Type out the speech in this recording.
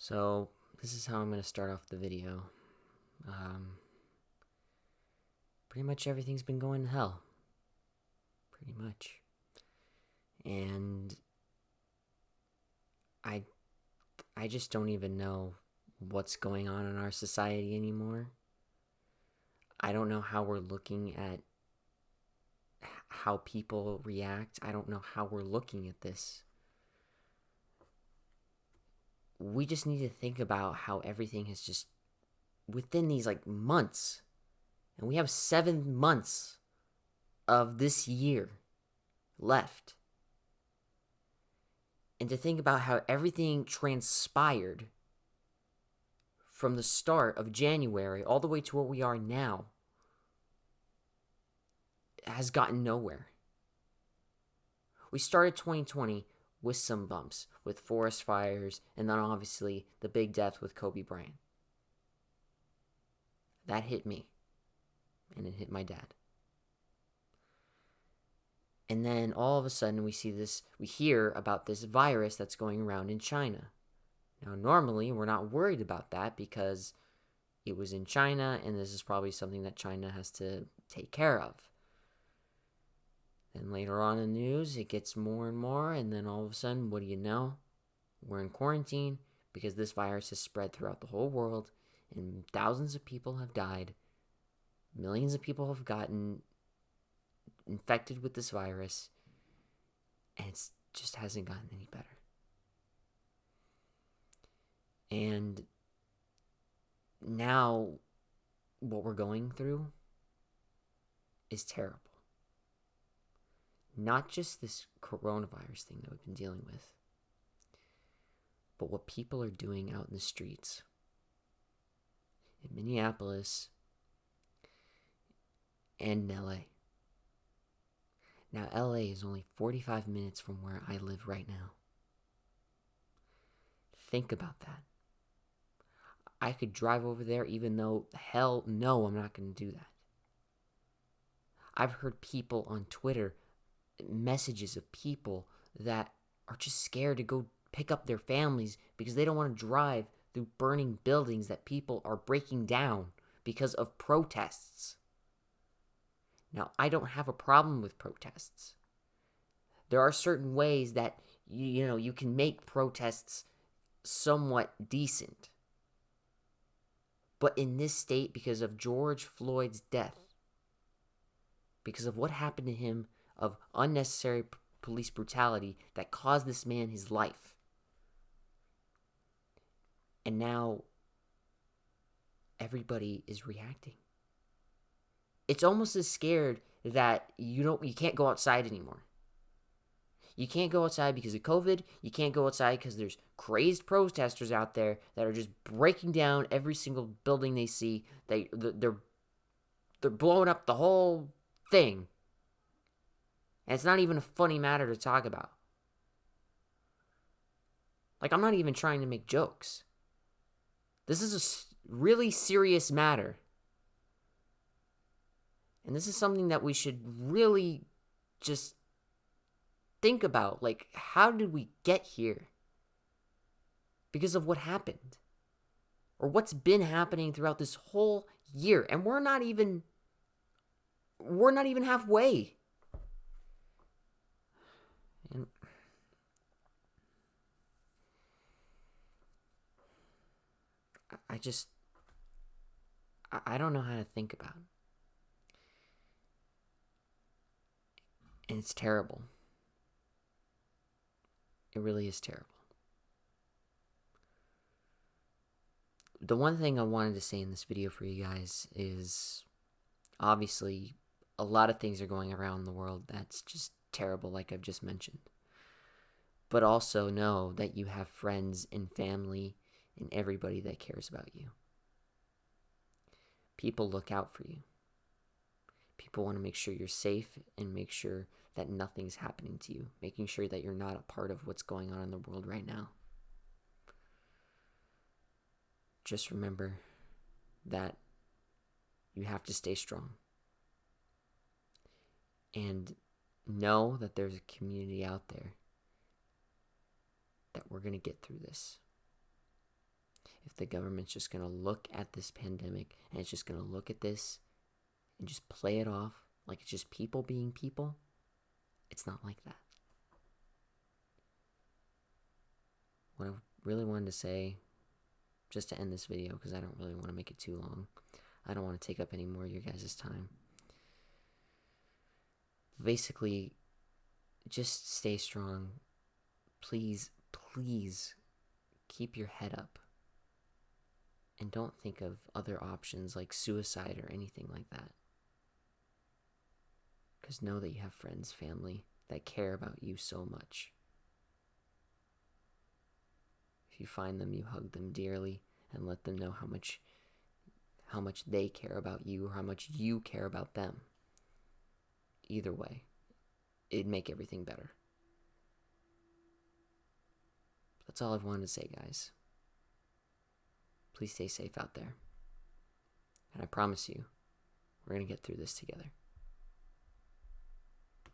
So, this is how I'm going to start off the video. Um, Pretty much everything's been going to hell. Pretty much. And I I just don't even know what's going on in our society anymore. I don't know how we're looking at how people react. I don't know how we're looking at this. We just need to think about how everything has just within these months. And we have 7 months of this year left. And to think about how everything transpired from the start of January all the way to where we are now has gotten nowhere. We started 2020 with some bumps, with forest fires, and then obviously the big death with Kobe Bryant. That hit me, and it hit my dad. And then all of a sudden we hear about this virus that's going around in China. Now, normally we're not worried about that because it was in China, and this is probably something that China has to take care of. Then later on in the news, it gets more and more, and then all of a sudden, what do you know? We're in quarantine because this virus has spread throughout the whole world, and thousands of people have died. Millions of people have gotten infected with this virus, and it just hasn't gotten any better. And now what we're going through is terrible. Not just this coronavirus thing that we've been dealing with, but what people are doing out in the streets. In Minneapolis and in LA. Now, LA is only 45 minutes from where I live right now. Think about that. I could drive over there even though, hell no, I'm not going to do that. I've heard people on Twitter, messages of people that are just scared to go pick up their families because they don't want to drive through burning buildings that people are breaking down because of protests. Now, I don't have a problem with protests. There are certain ways that you can make protests somewhat decent. But in this state, because of George Floyd's death, because of what happened to him, of unnecessary police brutality that caused this man his life, and now everybody is reacting. It's almost as scared that you can't go outside anymore. You can't go outside because of COVID. You can't go outside because there's crazed protesters out there that are just breaking down every single building they see. They're blowing up the whole thing. And it's not even a funny matter to talk about. I'm not even trying to make jokes. This is a really serious matter. And this is something that we should really just think about. How did we get here? Because of what happened. Or what's been happening throughout this whole year. And we're not even halfway. And I don't know how to think about it. And it's terrible. It really is terrible. The one thing I wanted to say in this video for you guys is, obviously, a lot of things are going around the world that's just terrible, like I've just mentioned. But also know that you have friends and family and everybody that cares about you. People look out for you. People want to make sure you're safe and make sure that nothing's happening to you, making sure that you're not a part of what's going on in the world right now. Just remember that you have to stay strong. And know that there's a community out there that we're going to get through this. if the government's just going to look at this pandemic and it's just going to look at this and just play it off like it's just people being people, it's not like that. What I really wanted to say, just to end this video, because I don't really want to make it too long. I don't want to take up any more of your guys' time. Basically, just stay strong. Please, please keep your head up. And don't think of other options like suicide or anything like that. Because know that you have friends, family that care about you so much. If you find them, you hug them dearly and let them know how much they care about you or how much you care about them. Either way, it'd make everything better. That's all I've wanted to say, guys. Please stay safe out there. And I promise you, we're going to get through this together.